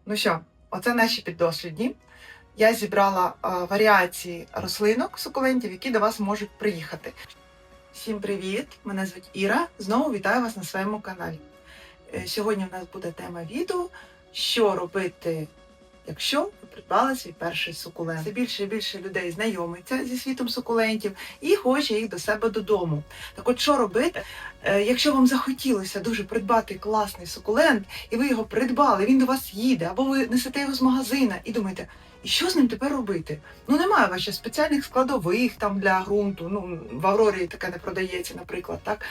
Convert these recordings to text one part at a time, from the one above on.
Ну що, оце наші піддослідні. Я зібрала варіації рослинок, сукулентів, які до вас можуть приїхати. Всім привіт! Мене звуть Іра. Знову вітаю вас на своєму каналі. Сьогодні у нас буде тема відео, що робити, якщо ви придбали свій перший сукулент. Все більше і більше людей знайомиться зі світом сукулентів і хоче їх до себе додому. Так от, що робити, якщо вам захотілося дуже придбати класний сукулент, і ви його придбали, він до вас їде, або ви несете його з магазина і думаєте, і що з ним тепер робити? Ну, немає у вас ще спеціальних складових там для ґрунту, ну, в Аврорі таке не продається, наприклад, так?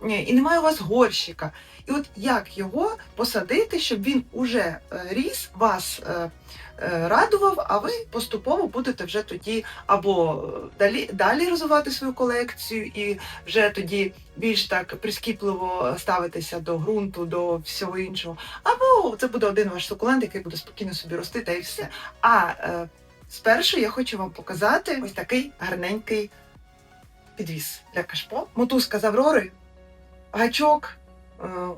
І немає у вас горщика. І от як його посадити, щоб він уже ріс, вас радував, а ви поступово будете вже тоді або далі розвивати свою колекцію і вже тоді більш так прискіпливо ставитися до ґрунту, до всього іншого. Або це буде один ваш сукулент, який буде спокійно собі рости, та й все. А спершу я хочу вам показати ось такий гарненький підвіс для кашпо. Мотузка з Аврори, гачок,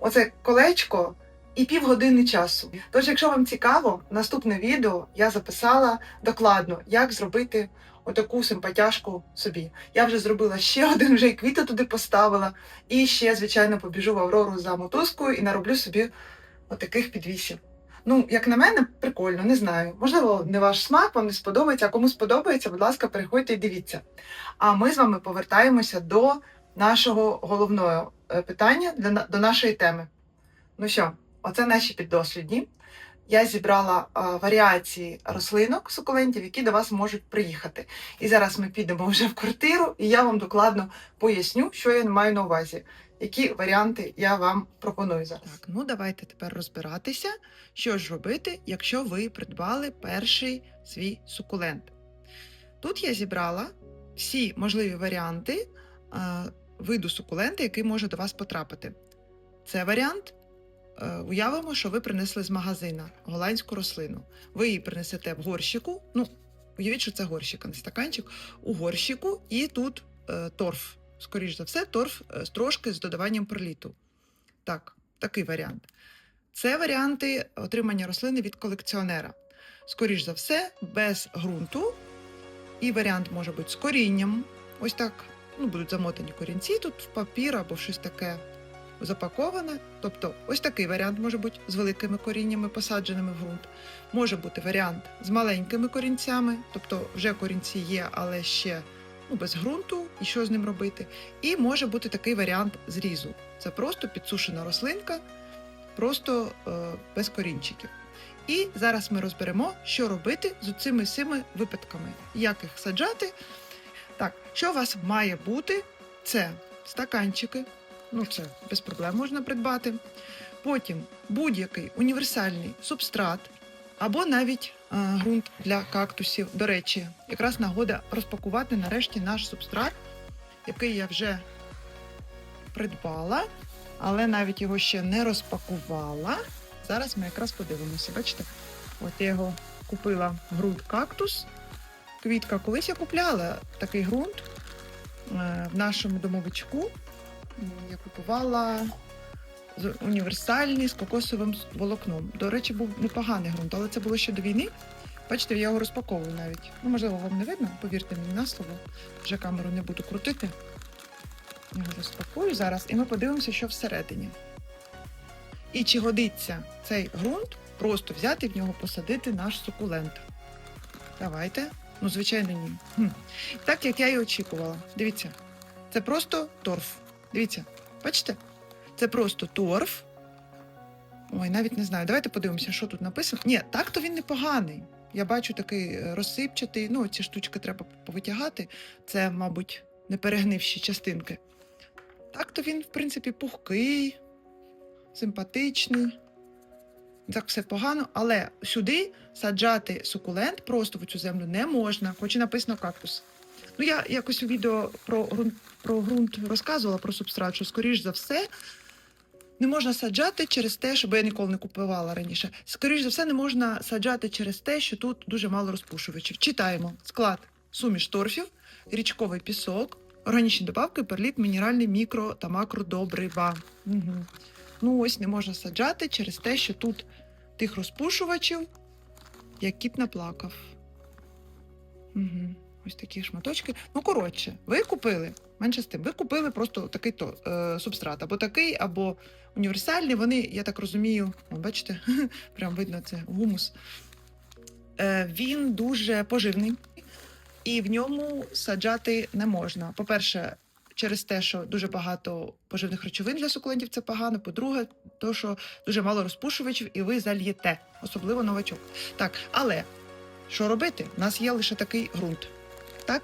оце колечко і півгодини часу. Тож, якщо вам цікаво, наступне відео я записала докладно, як зробити отаку симпатяшку собі. Я вже зробила ще один, вже і квіти туди поставила, і ще, звичайно, побіжу в Аврору за мотузкою і нароблю собі отаких підвісів. Ну, як на мене, прикольно, не знаю. Можливо, не ваш смак, вам не сподобається, а кому сподобається, будь ласка, переходьте і дивіться. А ми з вами повертаємося до нашого головного питання, до нашої теми. Ну що, оце наші піддослідні. Я зібрала варіації рослинок, сукулентів, які до вас можуть приїхати. І зараз ми підемо вже в квартиру, і я вам докладно поясню, що я маю на увазі. Які варіанти я вам пропоную зараз. Так, ну давайте тепер розбиратися, що ж робити, якщо ви придбали перший свій сукулент. Тут я зібрала всі можливі варіанти виду сукулента, який може до вас потрапити. Це варіант. Уявимо, що ви принесли з магазина голландську рослину. Ви її принесете в горщику, ну, уявіть, що це горщик, а не стаканчик, у горщику, і тут торф. Скоріш за все, торф трошки з додаванням перліту. Так, такий варіант. Це варіанти отримання рослини від колекціонера. Скоріш за все, без ґрунту. І варіант може бути з корінням. Ось так, ну, будуть замотані корінці тут в папір або в щось таке запаковане. Тобто, ось такий варіант може бути з великими коріннями, посадженими в ґрунт. Може бути варіант з маленькими корінцями, тобто вже корінці є, але ще без ґрунту, і що з ним робити. І може бути такий варіант зрізу. Це просто підсушена рослинка, просто без корінчиків. І зараз ми розберемо, що робити з цими всіми випадками, як їх саджати. Так, що у вас має бути? Це стаканчики, ну це без проблем можна придбати. Потім будь-який універсальний субстрат, або навіть ґрунт для кактусів. До речі, якраз нагода розпакувати нарешті наш субстрат, який я вже придбала, але навіть його ще не розпакувала. Зараз ми якраз подивимося. Бачите? От я його купила, ґрунт кактус. Квітка, колись я купляла такий ґрунт в нашому домовичку. Я купувала універсальний з кокосовим волокном. До речі, був непоганий ґрунт, але це було ще до війни. Бачите, я його розпаковую навіть. Ну, можливо, вам не видно, повірте мені на слово. Вже камеру не буду крутити. Я його розпакую зараз, і ми подивимося, що всередині. І чи годиться цей ґрунт просто взяти в нього, посадити наш сукулент. Давайте. Ну, звичайно, ні. Так, як я і очікувала. Дивіться, це просто торф. Дивіться, бачите? Це просто торф. Ой, навіть не знаю. Давайте подивимося, що тут написано. Ні, так-то він непоганий. Я бачу такий розсипчатий. Ну, ці штучки треба повитягати. Це, мабуть, не перегнивші частинки. Так-то він, в принципі, пухкий, симпатичний. Так все погано, але сюди саджати сукулент просто в цю землю не можна, хоч і написано кактус. Ну, я якось у відео про ґрунт розказувала, про субстрат, що, скоріш за все, не можна саджати через те, що, бо я ніколи не купувала раніше, скоріш за все, не можна саджати через те, що тут дуже мало розпушувачів. Читаємо. Склад: суміш торфів, річковий пісок, органічні добавки, перліт, мінеральні, мікро та макродобрива. Угу. Ну, ось не можна саджати через те, що тут тих розпушувачів, як кіт наплакав. Угу. Ось такі шматочки. Ну, коротше, ви купили, менше з тим, ви купили просто такий субстрат, або такий, або універсальний. Вони, я так розумію, бачите, прям видно це гумус. Він дуже поживний, і в ньому саджати не можна. По-перше, через те, що дуже багато поживних речовин для сукулентів це погано. По-друге, то, що дуже мало розпушувачів, і ви зальєте, особливо новачок. Так, але що робити? У нас є лише такий ґрунт. Так?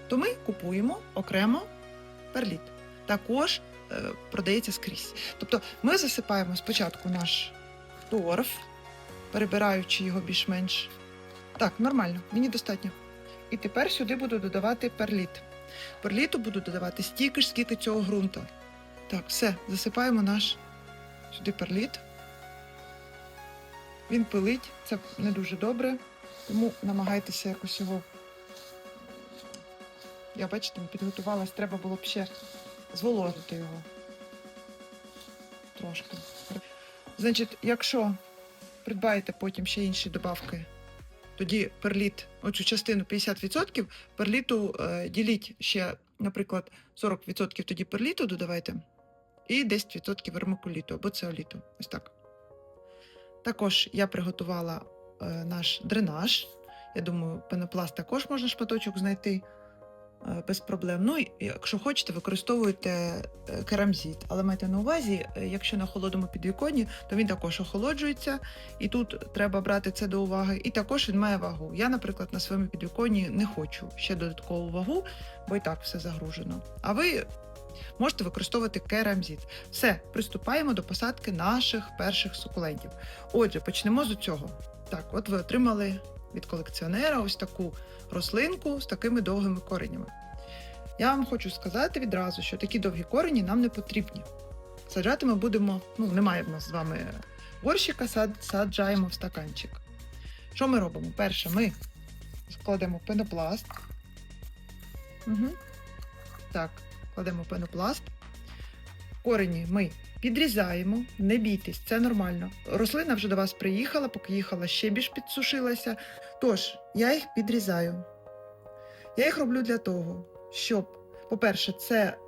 То ми купуємо окремо перліт. Також продається скрізь. Тобто ми засипаємо спочатку наш торф, перебираючи його більш-менш. Так, нормально, мені достатньо. І тепер сюди буду додавати перліт. Перліту буду додавати стільки ж, скільки цього ґрунту. Так, все, засипаємо наш сюди перліт. Він пилить, це не дуже добре, тому намагайтеся якось його. Я, бачите, підготувалась, треба було б ще зволожити його трошки. Значить, якщо придбаєте потім ще інші добавки, тоді перліт, оцю частину 50%, перліту діліть ще, наприклад, 40% тоді перліту додавайте і 10% вермикуліту або цеоліту. Ось так. Також я приготувала наш дренаж. Я думаю, пенопласт також можна шматочок знайти без проблем. Ну, і якщо хочете, використовуйте керамзит. Але майте на увазі, якщо на холодному підвіконні, то він також охолоджується. І тут треба брати це до уваги. І також він має вагу. Я, наприклад, на своєму підвіконні не хочу ще додаткову вагу, бо і так все загружено. А ви можете використовувати керамзит. Все, приступаємо до посадки наших перших сукулентів. Отже, почнемо з цього. Так, от ви отримали від колекціонера ось таку рослинку з такими довгими коренями. Я вам хочу сказати відразу, що такі довгі корені нам не потрібні. Саджати ми будемо, немає в нас з вами горщика, саджаємо в стаканчик. Що ми робимо? Перше, ми складемо пенопласт. Угу. Так, кладемо пенопласт. Корені ми підрізаємо, не бійтесь, це нормально. Рослина вже до вас приїхала, поки їхала, ще більш підсушилася. Тож, я їх підрізаю. Я їх роблю для того, щоб, по-перше, це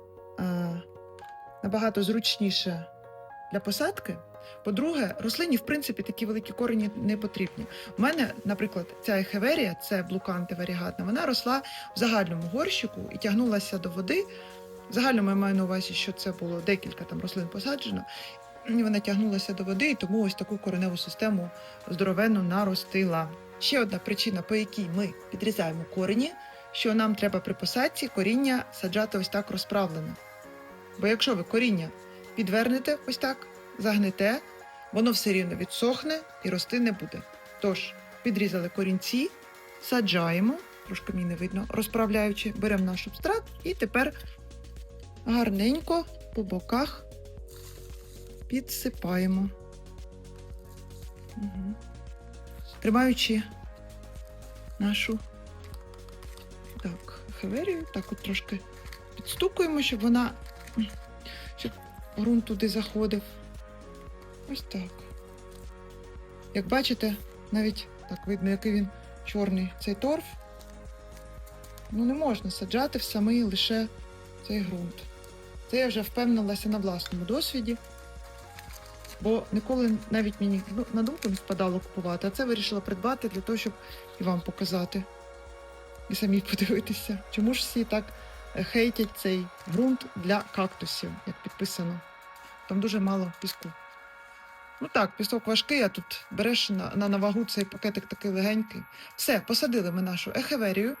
набагато зручніше для посадки. По-друге, рослині, в принципі, такі великі корені не потрібні. У мене, наприклад, ця ехеверія, це блуканти варігатна, вона росла в загальному горщику і тягнулася до води. В загальному я маю на увазі, що це було декілька там рослин посаджено, і вона тягнулася до води, і тому ось таку кореневу систему здоровенну наростила. Ще одна причина, по якій ми підрізаємо корені, що нам треба при посадці коріння саджати ось так розправлено. Бо якщо ви коріння підвернете ось так, загнете, воно все рівно відсохне і рости не буде. Тож, підрізали корінці, саджаємо, трошки мені не видно, розправляючи, беремо наш субстрат і тепер гарненько по боках підсипаємо. Угу. Тримаючи нашу ехеверію, так от трошки підстукуємо, щоб ґрунт туди заходив. Ось так. Як бачите, навіть так видно, який він чорний цей торф. Не можна саджати в самий лише цей ґрунт. Це я вже впевнилася на власному досвіді, бо ніколи навіть мені на думку не спадало купувати, а це вирішила придбати для того, щоб і вам показати. І самі подивитися, чому ж всі так хейтять цей ґрунт для кактусів, як підписано. Там дуже мало піску. Так, пісок важкий, а тут береш на вагу цей пакетик такий легенький. Все, посадили ми нашу ехеверію.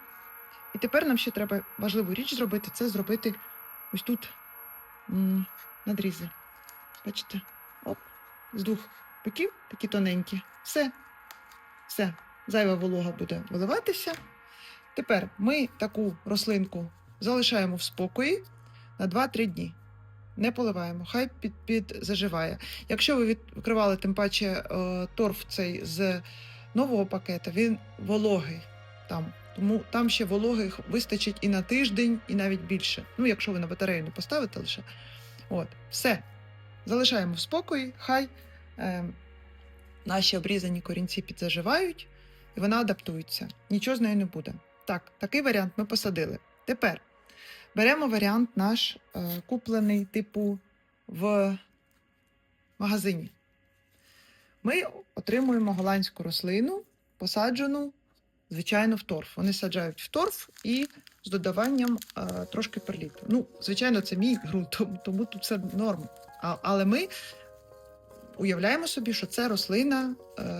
І тепер нам ще треба важливу річ зробити, це зробити ось тут надрізи. Бачите? Оп, з двох боків, такі тоненькі. Все, зайва волога буде виливатися. Тепер ми таку рослинку залишаємо в спокої на 2-3 дні. Не поливаємо, хай підзаживає. Якщо ви відкривали, тим паче, торф цей з нового пакета, він вологий там. Тому там ще вологи вистачить і на тиждень, і навіть більше. Якщо ви на батарею не поставите лише. Все. Залишаємо в спокої, хай наші обрізані корінці підзаживають, і вона адаптується. Нічого з нею не буде. Так, такий варіант ми посадили. Тепер беремо варіант наш куплений типу в магазині. Ми отримуємо голландську рослину, посаджену, звичайно, в торф. Вони саджають в торф і з додаванням трошки перліту. Ну, звичайно, це мій ґрунт, тому тут все норм. Але ми уявляємо собі, що це рослина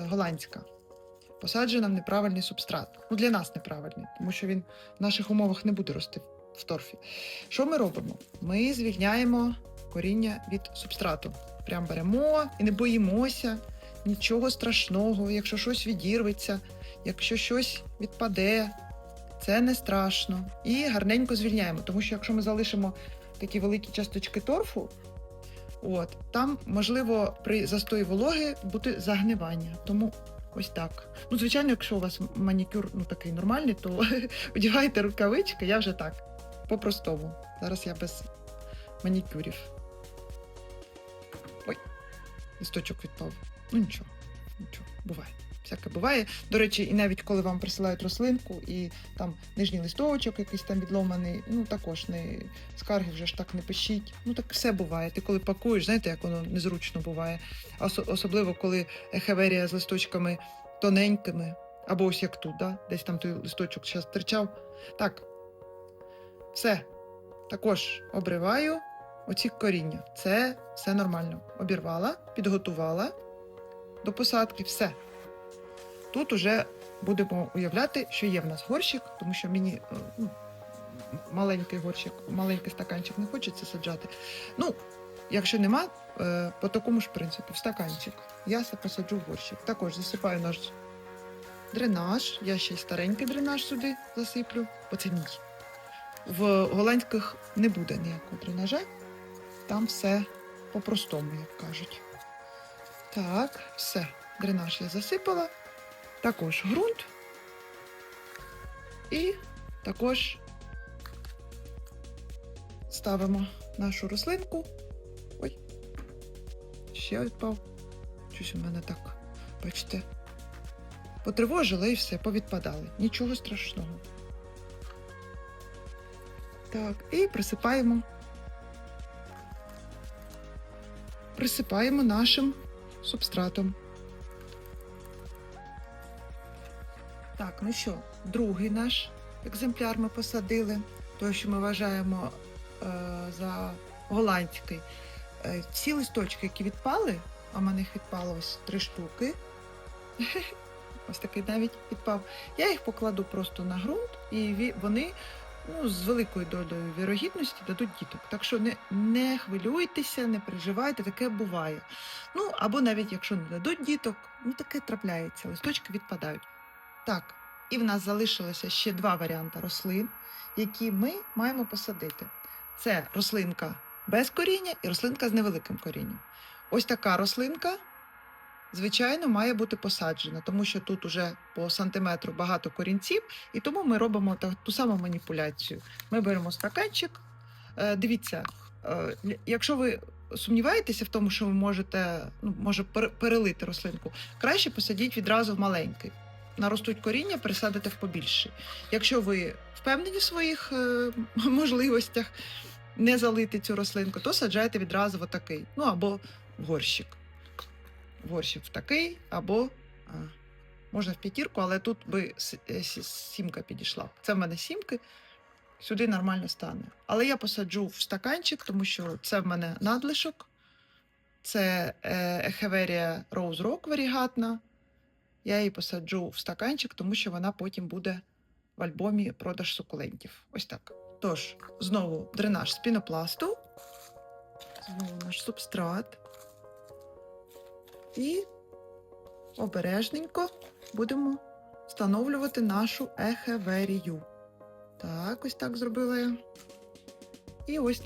голландська, посаджена в неправильний субстрат. Ну, для нас неправильний, тому що він в наших умовах не буде рости в торфі. Що ми робимо? Ми звільняємо коріння від субстрату. Прям беремо і не боїмося, нічого страшного, якщо щось відірветься, якщо щось відпаде, це не страшно. І гарненько звільняємо, тому що якщо ми залишимо такі великі часточки торфу, там можливо при застої вологи бути загнивання. Тому ось так. Ну, звичайно, якщо у вас манікюр такий нормальний, то одягайте рукавички, я вже так, по-простому. Зараз я без манікюрів. Ой, листочок відпав. Ну нічого, буває. Всяке буває. До речі, і навіть коли вам присилають рослинку, і там нижній листочок якийсь там відломаний, також не скарги вже ж так не пишіть. Так все буває. Ти коли пакуєш, знаєте, як воно незручно буває. Особливо, коли ехеверія з листочками тоненькими, або ось як тут, десь там той листочок зараз стирчав. Так, все. Також обриваю оці коріння. Це все нормально. Обірвала, підготувала до посадки, все. Тут уже будемо уявляти, що є в нас горщик, тому що мені маленький горщик, маленький стаканчик не хочеться саджати. Якщо нема, по такому ж принципу, в стаканчик. Я посаджу в горщик. Також засипаю наш дренаж. Я ще й старенький дренаж сюди засиплю, бо це мій. В голландських не буде ніякого дренажа. Там все по-простому, як кажуть. Так, все. Дренаж я засипала. Також ґрунт. І також ставимо нашу рослинку. Ой, ще відпав. Щось у мене так, бачите, потривожило і все, повідпадали. Нічого страшного. Так, і присипаємо нашим субстратом. Так, ну що, другий наш екземпляр ми посадили, той, що ми вважаємо за голландський. Всі листочки, які відпали, а в мене їх відпало ось 3 штуки, ось такий навіть відпав, я їх покладу просто на ґрунт, і вони з великою долею вірогідності дадуть діток. Так що не хвилюйтеся, не переживайте, таке буває. Або навіть якщо не дадуть діток, таке трапляється, листочки відпадають. Так, і в нас залишилося ще 2 варіанти рослин, які ми маємо посадити. Це рослинка без коріння і рослинка з невеликим корінням. Ось така рослинка, звичайно, має бути посаджена, тому що тут уже по сантиметру багато корінців, і тому ми робимо ту саму маніпуляцію. Ми беремо стаканчик. Дивіться, якщо ви сумніваєтеся в тому, що ви може перелити рослинку, краще посадіть відразу в маленький. Наростуть коріння, пересадите в побільший. Якщо ви впевнені в своїх можливостях не залити цю рослинку, то саджайте відразу в отакий, або в горщик. В горщик в такий, або можна в 5, але тут би 7 підійшла. Це в мене 7, сюди нормально стане. Але я посаджу в стаканчик, тому що це в мене надлишок. Це ехеверія Rose Rock варігатна. Я її посаджу в стаканчик, тому що вона потім буде в альбомі продаж сукулентів. Ось так. Тож, знову дренаж з пінопласту. Знову наш субстрат. І обережненько будемо встановлювати нашу ехеверію. Так, ось так зробила я. І ось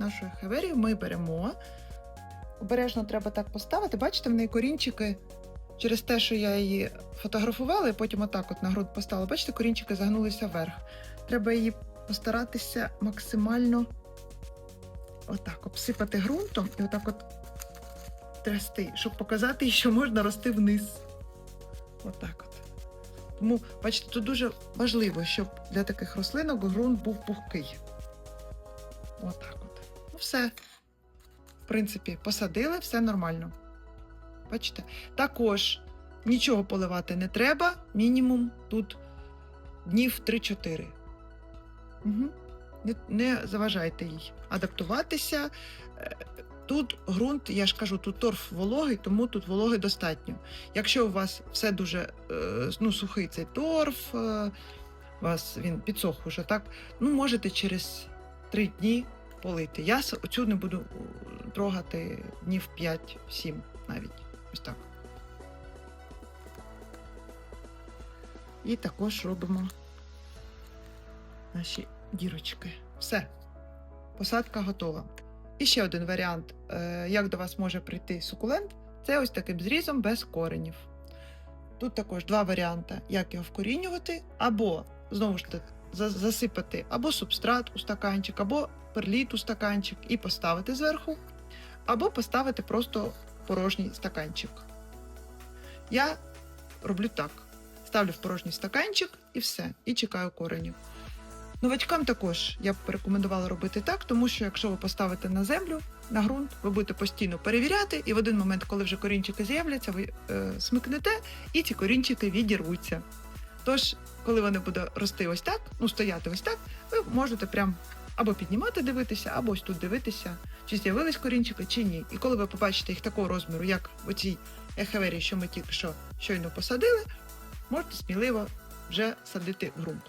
нашу ехеверію ми беремо. Обережно треба так поставити. Бачите, в неї корінчики, через те, що я її фотографувала, і потім отак на ґрунт поставила. Бачите, корінчики загнулися вверх. Треба її постаратися максимально отак обсипати ґрунтом і отак трясти, щоб показати, що можна рости вниз. Отак от. Тому, бачите, тут дуже важливо, щоб для таких рослинок ґрунт був пухкий. Отак от. Ну все. В принципі, посадили, все нормально. Бачите? Також нічого поливати не треба, мінімум тут днів 3-4. Угу. Не заважайте їй адаптуватися. Тут ґрунт, я ж кажу, тут торф вологий, тому тут вологи достатньо. Якщо у вас все дуже сухий цей торф, у вас він підсох уже, так, можете через 3 дні полити. Я цю не буду трогати днів 5-7 навіть. Ось так. І також робимо наші дірочки. Все. Посадка готова. І ще один варіант, як до вас може прийти сукулент, це ось таким зрізом без коренів. Тут також 2 варіанти, як його вкорінювати, або, знову ж таки, засипати або субстрат у стаканчик, або перліт у стаканчик і поставити зверху, або поставити просто порожній стаканчик. Я роблю так. Ставлю в порожній стаканчик і все, і чекаю коренів. Новачкам також я б порекомендувала робити так, тому що якщо ви поставите на землю, на ґрунт, ви будете постійно перевіряти, і в один момент, коли вже корінчики з'являться, ви смикнете, і ці корінчики відірвуться. Тож, коли вони будуть рости ось так, стояти ось так, ви можете прям або піднімати, дивитися, або ось тут дивитися, чи з'явились корінчики, чи ні. І коли ви побачите їх такого розміру, як в оцій ехеверії, що ми тільки що щойно посадили, можете сміливо вже садити в ґрунт.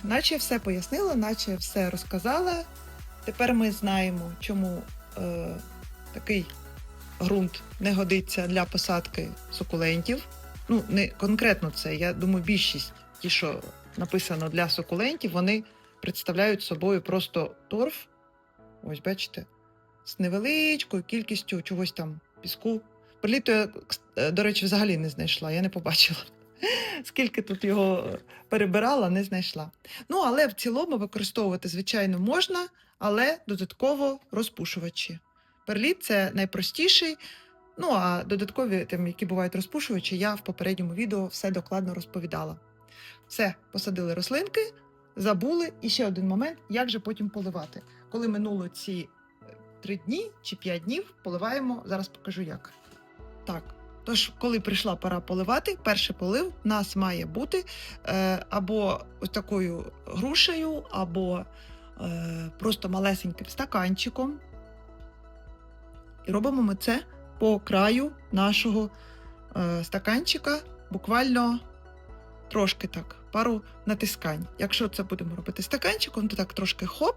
Наче все пояснила, наче все розказала. Тепер ми знаємо, чому такий ґрунт не годиться для посадки сукулентів. Не конкретно це, я думаю, більшість, ті, що написано для сукулентів, вони представляють собою просто торф, ось бачите, з невеличкою кількістю чогось там піску. Перліту я, до речі, взагалі не знайшла, я не побачила. Скільки тут його перебирала, не знайшла. Але в цілому використовувати, звичайно, можна, але додатково розпушувачі. Перліт – це найпростіший, а додаткові, які бувають розпушувачі, я в попередньому відео все докладно розповідала. Все, посадили рослинки, забули. І ще один момент, як же потім поливати. Коли минуло ці 3 дні чи 5 днів, поливаємо, зараз покажу як. Так. Тож, коли прийшла пора поливати, перший полив у нас має бути або ось такою грушею, або просто малесеньким стаканчиком. І робимо ми це по краю нашого стаканчика, буквально трошки так, пару натискань. Якщо це будемо робити стаканчиком, то так трошки хоп,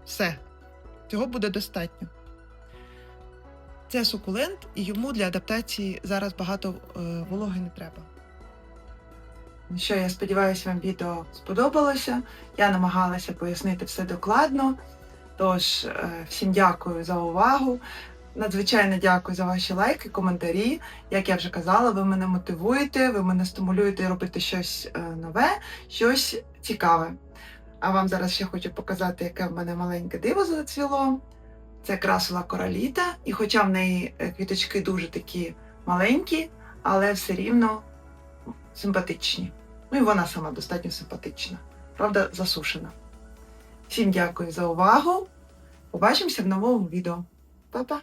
все. Цього буде достатньо. Це сукулент, і йому для адаптації зараз багато вологи не треба. Я сподіваюся, вам відео сподобалося. Я намагалася пояснити все докладно. Тож, всім дякую за увагу. Надзвичайно дякую за ваші лайки, коментарі. Як я вже казала, ви мене мотивуєте, ви мене стимулюєте робити щось нове, щось цікаве. А вам зараз ще хочу показати, яке в мене маленьке диво зацвіло. Це красула кораліта, і хоча в неї квіточки дуже такі маленькі, але все рівно симпатичні. І вона сама достатньо симпатична. Правда, засушена. Всім дякую за увагу. Побачимося в новому відео. Па-па!